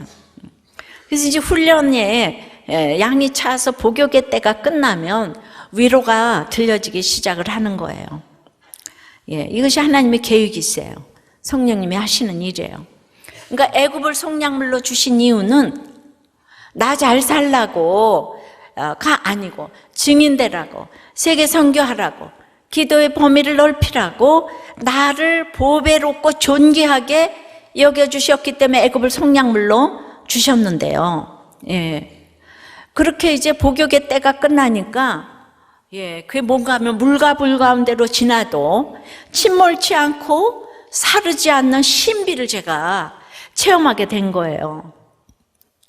그래서 이제 훈련에 양이 차서 복역의 때가 끝나면 위로가 들려지기 시작을 하는 거예요. 이것이 하나님의 계획이세요. 성령님이 하시는 일이에요. 그러니까 애굽을 속량물로 주신 이유는 나 잘 살라고가 아니고 증인되라고, 세계 선교하라고, 기도의 범위를 넓히라고 나를 보배롭고 존귀하게 여겨주셨기 때문에 애굽을 속량물로 주셨는데요. 그렇게 이제 복역의 때가 끝나니까 그게 뭔가 하면 물과 불 가운데로 지나도 침몰치 않고 사르지 않는 신비를 제가 체험하게 된 거예요.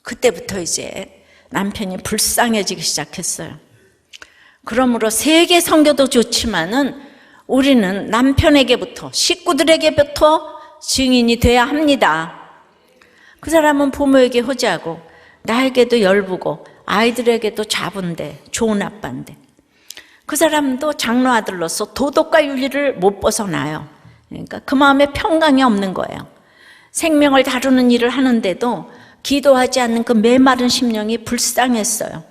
그때부터 이제 남편이 불쌍해지기 시작했어요. 그러므로 세계 선교도 좋지만은 우리는 남편에게부터, 식구들에게부터 증인이 돼야 합니다. 그 사람은 부모에게 호지하고 나에게도 열부고 아이들에게도 자분데 좋은 아빠인데 그 사람도 장로 아들로서 도덕과 윤리를 못 벗어나요. 그러니까 그 마음에 평강이 없는 거예요. 생명을 다루는 일을 하는데도 기도하지 않는 그 메마른 심령이 불쌍했어요.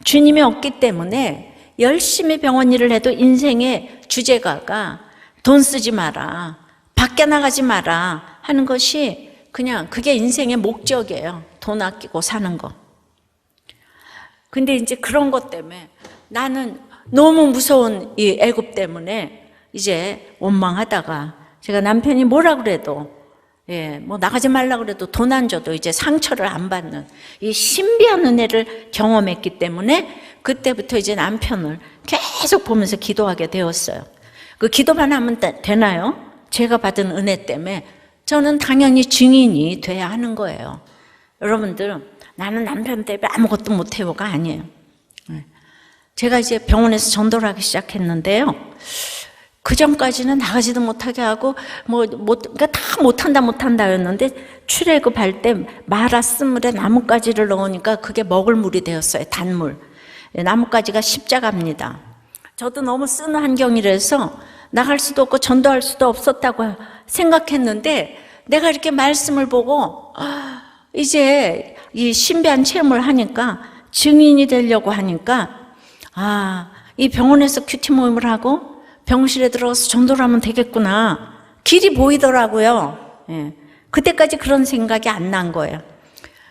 주님이 없기 때문에 열심히 병원 일을 해도 인생의 주제가가 돈 쓰지 마라, 밖에 나가지 마라 하는 것이 그냥 그게 인생의 목적이에요. 돈 아끼고 사는 거. 근데 이제 그런 것 때문에 나는 너무 무서운 이 애굽 때문에 이제 원망하다가 제가 남편이 뭐라 그래도 뭐 나가지 말라 그래도 돈 안 줘도 이제 상처를 안 받는 이 신비한 은혜를 경험했기 때문에 그때부터 이제 남편을 계속 보면서 기도하게 되었어요. 그 기도만 하면 되나요? 제가 받은 은혜 때문에 저는 당연히 증인이 돼야 하는 거예요. 여러분들, 나는 남편 때문에 아무것도 못해요가 아니에요. 제가 이제 병원에서 전도를 하기 시작했는데요. 그 전까지는 나가지도 못하게 하고, 그러니까 다 못한다였는데, 출애굽할 때 마라 스물에 나뭇가지를 넣으니까 그게 먹을 물이 되었어요. 단물. 나뭇가지가 십자가입니다. 저도 너무 쓰는 환경이라서 나갈 수도 없고 전도할 수도 없었다고 생각했는데, 내가 이렇게 말씀을 보고, 이제 이 신비한 체험을 하니까, 증인이 되려고 하니까, 이 병원에서 큐티 모임을 하고, 병실에 들어가서 전도를 하면 되겠구나. 길이 보이더라고요. 그때까지 그런 생각이 안 난 거예요.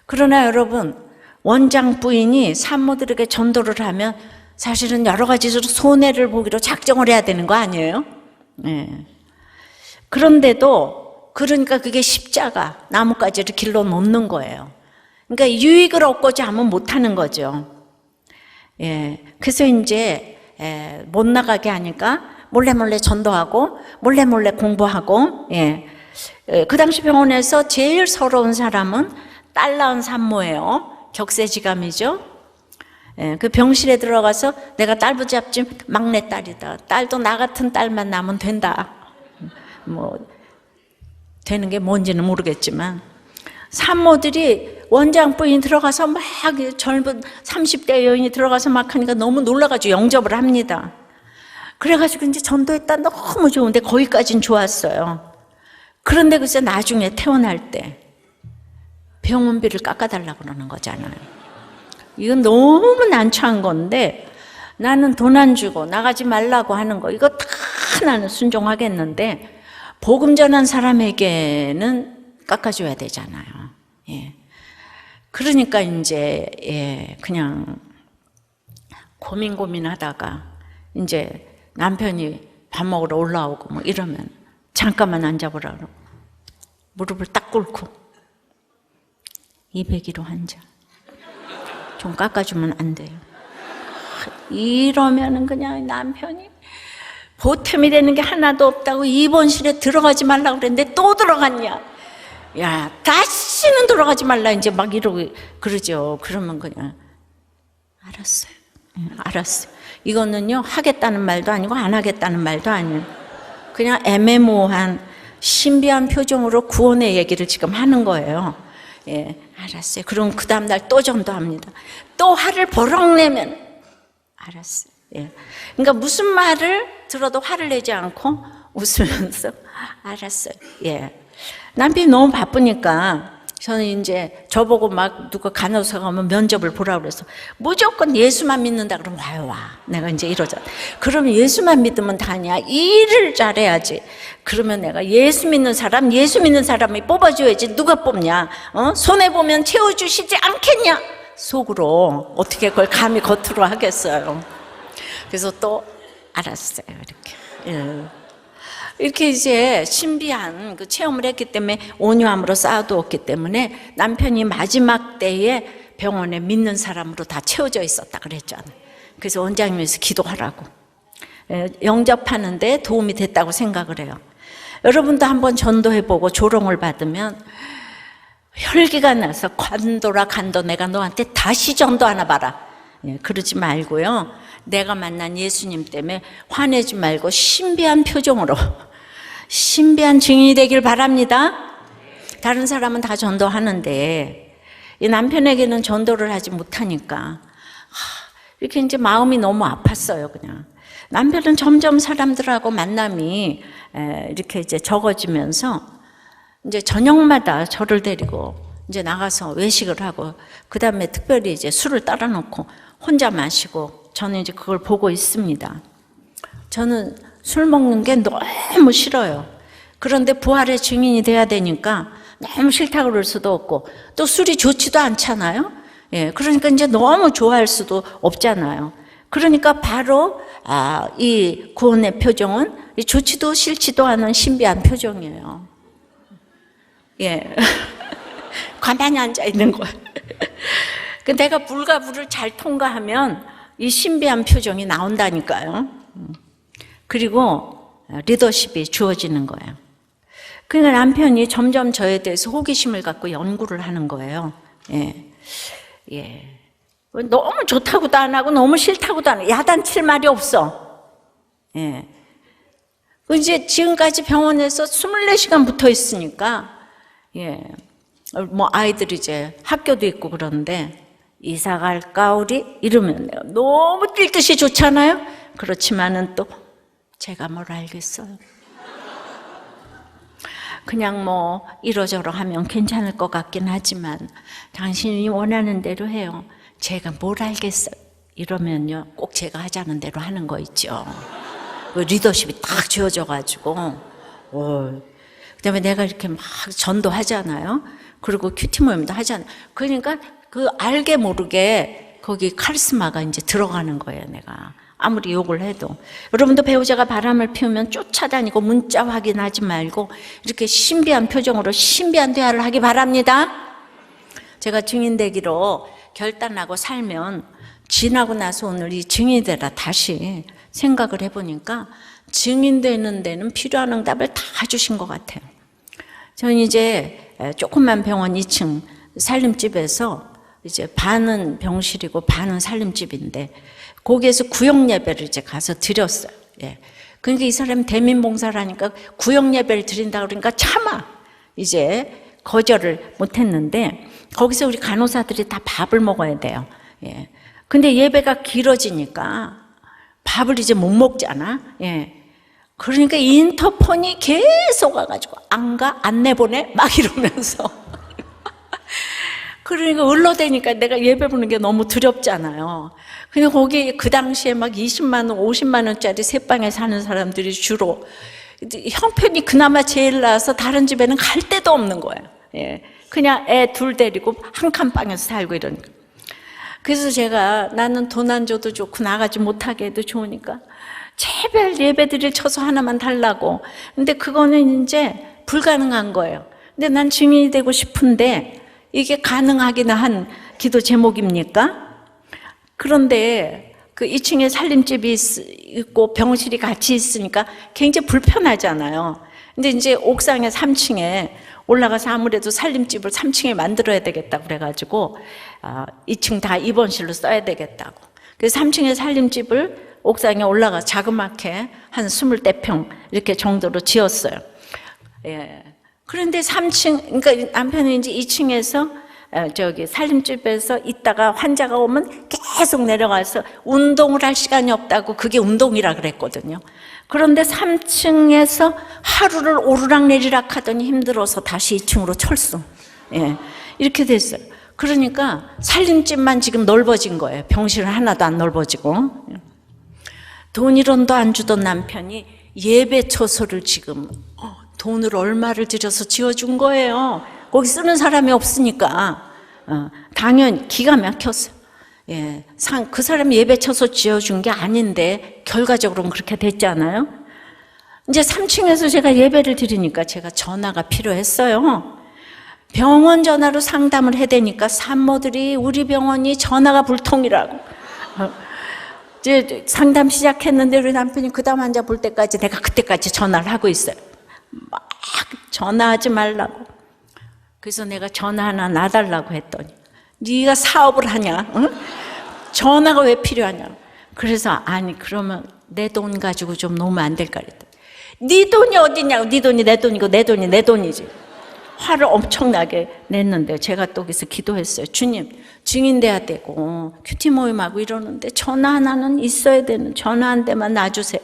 그러나 여러분, 원장 부인이 산모들에게 전도를 하면 사실은 여러 가지로 손해를 보기로 작정을 해야 되는 거 아니에요? 그런데도 그러니까 그게 십자가, 나뭇가지를 길러 놓는 거예요. 그러니까 유익을 얻고자 하면 못하는 거죠. 그래서 이제 못 나가게 하니까 몰래 전도하고 몰래 공부하고. 그 당시 병원에서 제일 서러운 사람은 딸 낳은 산모예요. 격세지감이죠. 그 병실에 들어가서 내가 딸 붙잡지 막내딸이다. 딸도 나 같은 딸만 낳으면 된다. 되는 게 뭔지는 모르겠지만 산모들이 원장 부인이 들어가서 막 젊은 30대 여인이 들어가서 막 하니까 너무 놀라가지고 영접을 합니다. 그래가지고 이제 전도했다 너무 좋은데 거기까지는 좋았어요. 그런데 글쎄 나중에 퇴원할 때 병원비를 깎아달라고 그러는 거잖아요. 이건 너무 난처한 건데 나는 돈 안 주고 나가지 말라고 하는 거 이거 다 나는 순종하겠는데 복음 전한 사람에게는 깎아줘야 되잖아요. 그러니까 이제 그냥 고민하다가 이제 남편이 밥 먹으러 올라오고 뭐 이러면 잠깐만 앉아보라 그러고 무릎을 딱 꿇고 200kg 한 잔 좀 깎아주면 안 돼요. 이러면은 그냥 남편이 보탬이 되는 게 하나도 없다고 입원실에 들어가지 말라고 그랬는데 또 들어갔냐. 야, 다시는 들어가지 말라 이제 막 이러고 그러죠. 그러면 그냥 알았어요. 알았어요. 이거는요 하겠다는 말도 아니고 안 하겠다는 말도 아니에요. 그냥 애매모호한 신비한 표정으로 구원의 얘기를 지금 하는 거예요. 알았어요. 그럼 그 다음날 또 전도합니다. 또 화를 버럭 내면 알았어요. 그러니까 무슨 말을 들어도 화를 내지 않고 웃으면서 알았어요. 남편이 너무 바쁘니까 저는 이제 저보고 막 누가 간호사가 오면 면접을 보라고 그래서 무조건 예수만 믿는다 그러면 와. 내가 이제 이러잖아. 그러면 예수만 믿으면 다냐? 일을 잘해야지. 그러면 내가 예수 믿는 사람이 뽑아줘야지. 누가 뽑냐? 손해보면 채워주시지 않겠냐? 속으로 어떻게 그걸 감히 겉으로 하겠어요. 그래서 또 알았어요. 이렇게 이제 신비한 그 체험을 했기 때문에 온유함으로 쌓아두었기 때문에 남편이 마지막 때에 병원에 믿는 사람으로 다 채워져 있었다 그랬잖아요. 그래서 원장님에서 기도하라고 영접하는데 도움이 됐다고 생각을 해요. 여러분도 한번 전도해보고 조롱을 받으면 혈기가 나서 간도 내가 너한테 다시 전도하나 봐라. 그러지 말고요. 내가 만난 예수님 때문에 화내지 말고 신비한 표정으로 신비한 증인이 되길 바랍니다. 다른 사람은 다 전도하는데 이 남편에게는 전도를 하지 못하니까 이렇게 이제 마음이 너무 아팠어요. 그냥 남편은 점점 사람들하고 만남이 이렇게 이제 적어지면서 이제 저녁마다 저를 데리고 이제 나가서 외식을 하고 그 다음에 특별히 이제 술을 따라 놓고 혼자 마시고 저는 이제 그걸 보고 있습니다. 저는 술 먹는 게 너무 싫어요. 그런데 부활의 증인이 돼야 되니까 너무 싫다고 그럴 수도 없고 또 술이 좋지도 않잖아요. 예, 그러니까 이제 너무 좋아할 수도 없잖아요. 그러니까 바로 이 구원의 표정은 좋지도 싫지도 않은 신비한 표정이에요. 예, 가만히 앉아 있는 거예요. 내가 불과 불을 잘 통과하면 이 신비한 표정이 나온다니까요. 그리고 리더십이 주어지는 거예요. 그러니까 남편이 점점 저에 대해서 호기심을 갖고 연구를 하는 거예요. 예. 예. 너무 좋다고도 안 하고 너무 싫다고도 안 하고 야단칠 말이 없어. 예. 이제 지금까지 병원에서 24시간 붙어 있으니까, 예. 뭐 아이들이 이제 학교도 있고 그러는데, 이사 갈까, 우리? 이러면 너무 뛸 듯이 좋잖아요? 그렇지만은 또, 제가 뭘 알겠어요. 그냥 뭐 이러저러 하면 괜찮을 것 같긴 하지만 당신이 원하는 대로 해요. 제가 뭘 알겠어요. 이러면요 꼭 제가 하자는 대로 하는 거 있죠. 리더십이 딱 지어져가지고 그다음에 내가 이렇게 막 전도하잖아요. 그리고 큐티 모임도 하잖아요. 그러니까 그 알게 모르게 거기 카리스마가 이제 들어가는 거예요. 내가 아무리 욕을 해도. 여러분도 배우자가 바람을 피우면 쫓아다니고 문자 확인하지 말고 이렇게 신비한 표정으로 신비한 대화를 하기 바랍니다. 제가 증인되기로 결단하고 살면 지나고 나서 오늘 이 증인되라 다시 생각을 해보니까 증인되는 데는 필요한 응답을 다 주신 것 같아요. 저는 이제 조그만 병원 2층 살림집에서 이제 반은 병실이고 반은 살림집인데 거기에서 구역 예배를 이제 가서 드렸어요. 예. 그러니까 이 사람이 대민봉사라니까 구역 예배를 드린다 그러니까 차마 이제 거절을 못했는데 거기서 우리 간호사들이 다 밥을 먹어야 돼요. 예. 근데 예배가 길어지니까 밥을 이제 못 먹잖아. 예. 그러니까 인터폰이 계속 와가지고 안 가? 안 내보내? 막 이러면서. 그러니까 을러대니까 내가 예배 보는 게 너무 두렵잖아요. 근데 거기 그 당시에 막 20만 원, 50만 원짜리 세 방에 사는 사람들이 주로 형편이 그나마 제일 나아서 다른 집에는 갈 데도 없는 거예요. 예. 그냥 애 둘 데리고 한 칸방에서 살고 이러니까. 그래서 제가 나는 돈 안 줘도 좋고 나가지 못하게 해도 좋으니까 제발 예배드릴 처소 하나만 달라고. 근데 그거는 이제 불가능한 거예요. 근데 난 증인이 되고 싶은데 이게 가능하기는 한 기도 제목입니까? 그런데 그 2층에 살림집이 있고 병실이 같이 있으니까 굉장히 불편하잖아요. 근데 이제 옥상에 3층에 올라가서 아무래도 살림집을 3층에 만들어야 되겠다고 그래가지고 2층 다 입원실로 써야 되겠다고. 그래서 3층에 살림집을 옥상에 올라가 자그맣게 한 20대평 이렇게 정도로 지었어요. 예. 그런데 3층, 그러니까 남편은 이제 2층에서 저기 살림집에서 있다가 환자가 오면 계속 내려가서 운동을 할 시간이 없다고 그게 운동이라 그랬거든요. 그런데 3층에서 하루를 오르락내리락 하더니 힘들어서 다시 2층으로 철수. 예. 이렇게 됐어요. 그러니까 살림집만 지금 넓어진 거예요. 병실은 하나도 안 넓어지고. 돈 1원도 안 주던 남편이 예배 처소를 지금 돈을 얼마를 들여서 지어준 거예요. 거기 쓰는 사람이 없으니까. 당연히 기가 막혔어요. 예, 그 사람이 예배 쳐서 지어준 게 아닌데 결과적으로는 그렇게 됐잖아요. 이제 3층에서 제가 예배를 드리니까 제가 전화가 필요했어요. 병원 전화로 상담을 해야 되니까 산모들이 우리 병원이 전화가 불통이라고. 이제 상담 시작했는데 우리 남편이 그 다음 환자 볼 때까지 내가 그때까지 전화를 하고 있어요. 막 전화하지 말라고. 그래서 내가 전화 하나 놔달라고 했더니 네가 사업을 하냐? 응? 전화가 왜 필요하냐? 그래서 아니 그러면 내 돈 가지고 좀 놓으면 안 될까 그랬더니 네 돈이 어디냐고. 네 돈이 내 돈이고 내 돈이 내 돈이지. 화를 엄청나게 냈는데 제가 또 거기서 기도했어요. 주님, 증인 돼야 되고 큐티 모임하고 이러는데 전화 하나는 있어야 되는, 전화 한 대만 놔주세요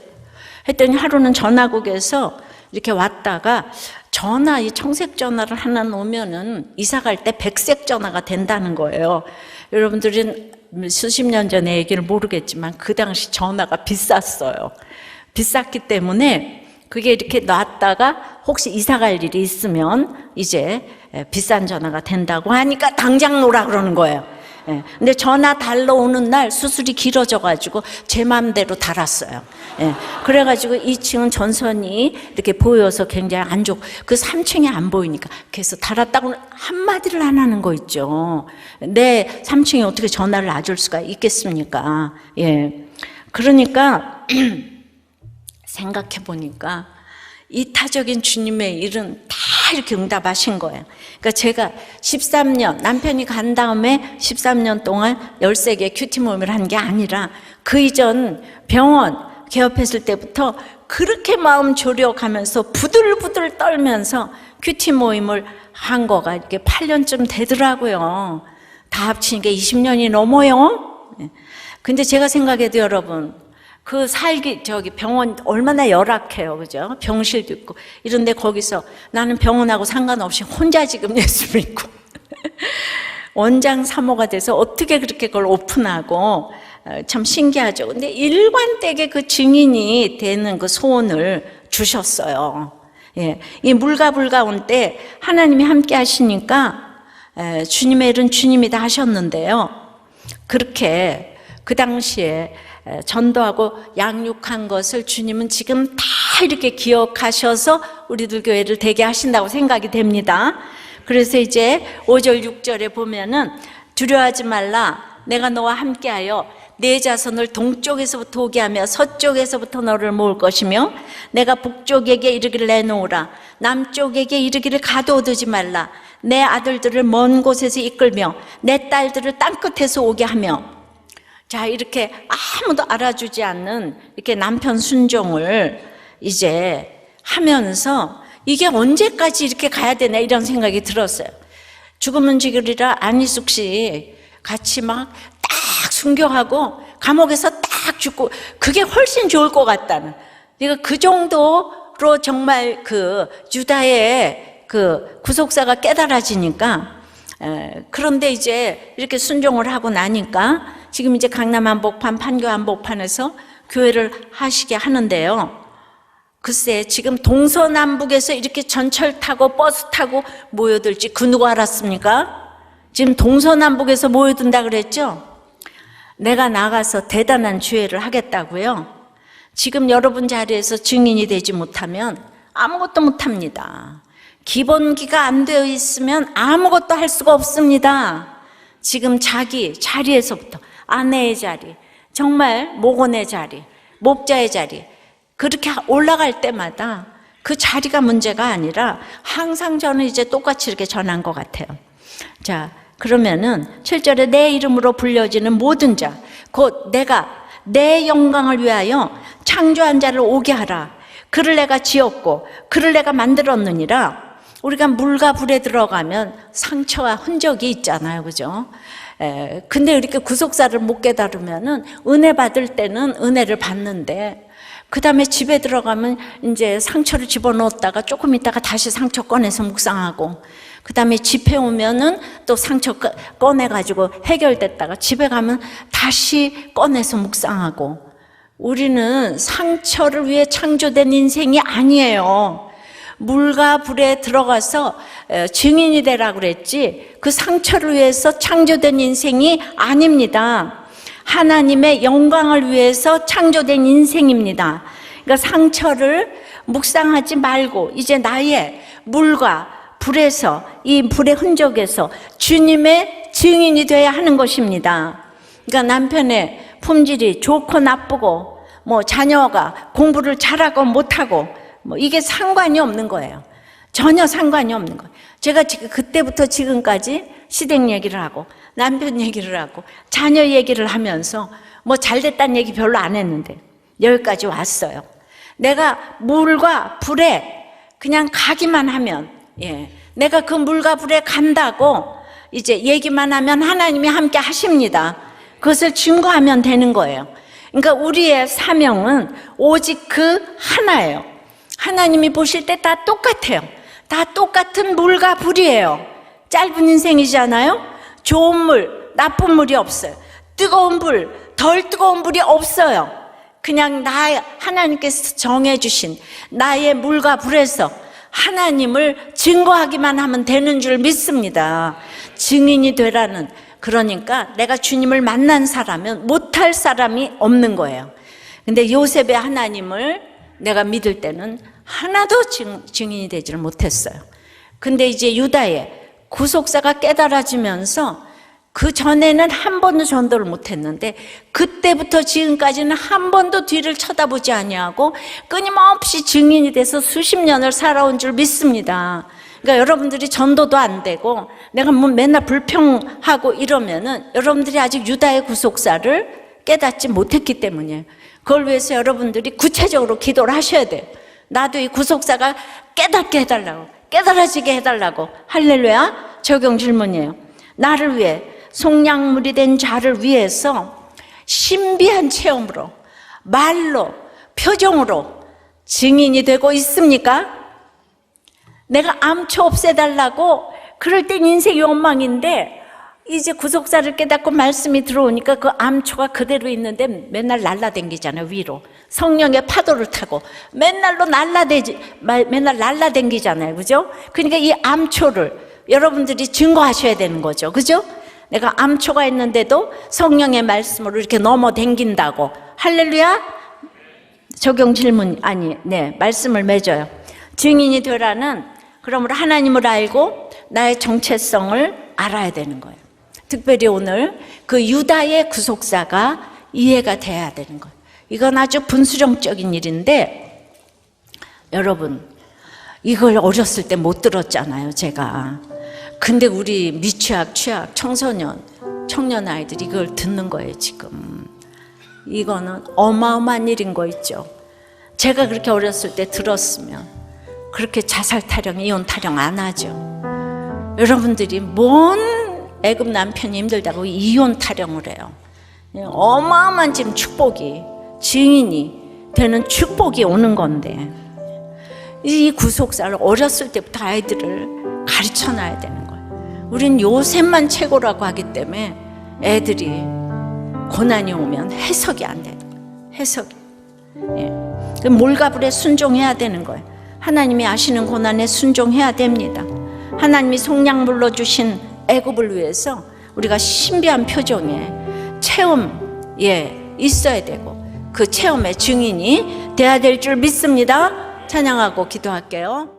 했더니 하루는 전화국에서 이렇게 왔다가 전화, 이 청색 전화를 하나 놓으면은 이사 갈 때 백색 전화가 된다는 거예요. 여러분들은 수십 년 전에 얘기를 모르겠지만 그 당시 전화가 비쌌어요. 비쌌기 때문에 그게 이렇게 놨다가 혹시 이사 갈 일이 있으면 이제 비싼 전화가 된다고 하니까 당장 놓으라 그러는 거예요. 근데 전화 달러 오는 날 수술이 길어져가지고 제 마음대로 달았어요. 그래가지고 2층은 전선이 이렇게 보여서 굉장히 안 좋고 그 3층이 안 보이니까 그래서 달았다고는 한마디를 안 하는 거 있죠. 내 3층에 어떻게 전화를 놔줄 수가 있겠습니까? 그러니까 생각해 보니까 이타적인 주님의 일은 다 이렇게 응답하신 거예요. 그러니까 제가 13년, 남편이 간 다음에 13년 동안 13개 큐티 모임을 한 게 아니라 그 이전 병원 개업했을 때부터 그렇게 마음 졸여가면서 부들부들 떨면서 큐티 모임을 한 거가 이렇게 8년쯤 되더라고요. 다 합치니까 20년이 넘어요. 근데 제가 생각해도 여러분, 그 병원 얼마나 열악해요. 그죠? 병실도 있고. 이런데 거기서 나는 병원하고 상관없이 혼자 지금 예수 믿고. 원장 사모가 돼서 어떻게 그렇게 그걸 오픈하고, 참 신기하죠. 근데 일관되게 그 증인이 되는 그 소원을 주셨어요. 이 물가불 가운데 하나님이 함께 하시니까, 주님의 일은 주님이 다 하셨는데요. 그렇게 그 당시에 전도하고 양육한 것을 주님은 지금 다 이렇게 기억하셔서 우리들 교회를 되게 하신다고 생각이 됩니다. 그래서 이제 5절 6절에 보면은 두려워하지 말라, 내가 너와 함께하여 내 자손을 동쪽에서부터 오게 하며 서쪽에서부터 너를 모을 것이며 내가 북쪽에게 이르기를 내놓으라, 남쪽에게 이르기를 가둬두지 말라, 내 아들들을 먼 곳에서 이끌며 내 딸들을 땅끝에서 오게 하며. 자, 이렇게 아무도 알아주지 않는 이렇게 남편 순종을 이제 하면서 이게 언제까지 이렇게 가야 되나 이런 생각이 들었어요. 죽으면 지으리라 안희숙 씨 같이 막 딱 순교하고 감옥에서 딱 죽고 그게 훨씬 좋을 것 같다는. 그러니까 그 정도로 정말 그 유다의 그 구속사가 깨달아지니까. 그런데 이제 이렇게 순종을 하고 나니까 지금 이제 강남 한복판, 판교 한복판에서 교회를 하시게 하는데요. 글쎄 지금 동서남북에서 이렇게 전철 타고 버스 타고 모여들지 그 누가 알았습니까? 지금 동서남북에서 모여든다 그랬죠? 내가 나가서 대단한 주회를 하겠다고요. 지금 여러분 자리에서 증인이 되지 못하면 아무것도 못합니다. 기본기가 안 되어 있으면 아무것도 할 수가 없습니다. 지금 자기 자리에서부터 아내의 자리, 정말 목원의 자리, 목자의 자리 그렇게 올라갈 때마다 그 자리가 문제가 아니라 항상 저는 이제 똑같이 이렇게 전한 것 같아요. 자, 그러면은 7절에 내 이름으로 불려지는 모든 자, 곧 내가 내 영광을 위하여 창조한 자를 오게 하라. 그를 내가 지었고 그를 내가 만들었느니라. 우리가 물과 불에 들어가면 상처와 흔적이 있잖아요. 그죠? 근데 이렇게 구속사를 못 깨달으면은 은혜 받을 때는 은혜를 받는데 그 다음에 집에 들어가면 이제 상처를 집어넣었다가 조금 있다가 다시 상처 꺼내서 묵상하고 그 다음에 집에 오면은 또 상처 꺼내가지고 해결됐다가 집에 가면 다시 꺼내서 묵상하고. 우리는 상처를 위해 창조된 인생이 아니에요. 물과 불에 들어가서 증인이 되라고 그랬지 그 상처를 위해서 창조된 인생이 아닙니다. 하나님의 영광을 위해서 창조된 인생입니다. 그러니까 상처를 묵상하지 말고 이제 나의 물과 불에서 이 불의 흔적에서 주님의 증인이 되어야 하는 것입니다. 그러니까 남편의 품질이 좋고 나쁘고 뭐 자녀가 공부를 잘하고 못하고 뭐 이게 상관이 없는 거예요. 전혀 상관이 없는 거예요. 제가 지금 그때부터 지금까지 시댁 얘기를 하고 남편 얘기를 하고 자녀 얘기를 하면서 뭐 잘됐다는 얘기 별로 안 했는데 여기까지 왔어요. 내가 물과 불에 그냥 가기만 하면, 내가 그 물과 불에 간다고 이제 얘기만 하면 하나님이 함께 하십니다. 그것을 증거하면 되는 거예요. 그러니까 우리의 사명은 오직 그 하나예요. 하나님이 보실 때 다 똑같아요. 다 똑같은 물과 불이에요. 짧은 인생이잖아요. 좋은 물, 나쁜 물이 없어요. 뜨거운 불, 덜 뜨거운 불이 없어요. 그냥 하나님께서 정해주신 나의 물과 불에서 하나님을 증거하기만 하면 되는 줄 믿습니다. 증인이 되라는, 그러니까 내가 주님을 만난 사람은 못할 사람이 없는 거예요. 근데 요셉의 하나님을 내가 믿을 때는 하나도 증인이 되지를 못했어요. 근데 이제 유다의 구속사가 깨달아지면서 그 전에는 한 번도 전도를 못했는데 그때부터 지금까지는 한 번도 뒤를 쳐다보지 아니하고 끊임없이 증인이 돼서 수십 년을 살아온 줄 믿습니다. 그러니까 여러분들이 전도도 안 되고 내가 뭐 맨날 불평하고 이러면은 여러분들이 아직 유다의 구속사를 깨닫지 못했기 때문이에요. 그걸 위해서 여러분들이 구체적으로 기도를 하셔야 돼요. 나도 이 구속사가 깨닫게 해달라고, 깨달아지게 해달라고. 할렐루야. 적용 질문이에요. 나를 위해 속량물이 된 자를 위해서 신비한 체험으로, 말로, 표정으로 증인이 되고 있습니까? 내가 암초 없애달라고 그럴 땐 인생이 엉망인데 이제 구속사를 깨닫고 말씀이 들어오니까 그 암초가 그대로 있는데 맨날 날라댕기잖아요. 위로 성령의 파도를 타고 맨날 날라댕기잖아요. 그죠? 그러니까 이 암초를 여러분들이 증거하셔야 되는 거죠. 그죠? 내가 암초가 있는데도 성령의 말씀으로 이렇게 넘어댕긴다고. 할렐루야. 적용 질문 말씀을 맺어요. 증인이 되라는, 그러므로 하나님을 알고 나의 정체성을 알아야 되는 거예요. 특별히 오늘 그 유다의 구속사가 이해가 돼야 되는 거예요. 이건 아주 분수령적인 일인데 여러분 이걸 어렸을 때 못 들었잖아요, 제가. 근데 우리 미취학, 취학, 청소년, 청년 아이들이 이걸 듣는 거예요, 지금. 이거는 어마어마한 일인 거 있죠. 제가 그렇게 어렸을 때 들었으면 그렇게 자살 타령, 이혼 타령 안 하죠. 여러분들이 뭔 애굽 남편이 힘들다고 이혼 타령을 해요. 어마어마한 지금 축복이, 증인이 되는 축복이 오는 건데 이 구속사를 어렸을 때부터 아이들을 가르쳐놔야 되는 거예요. 우린 요셉만 최고라고 하기 때문에 애들이 고난이 오면 해석이 안 되는 거예요. 해석이. 몰가불에 순종해야 되는 거예요. 하나님이 아시는 고난에 순종해야 됩니다. 하나님이 속량물로 주신 애굽을 위해서 우리가 신비한 표정에 체험에 있어야 되고 그 체험의 증인이 돼야 될 줄 믿습니다. 찬양하고 기도할게요.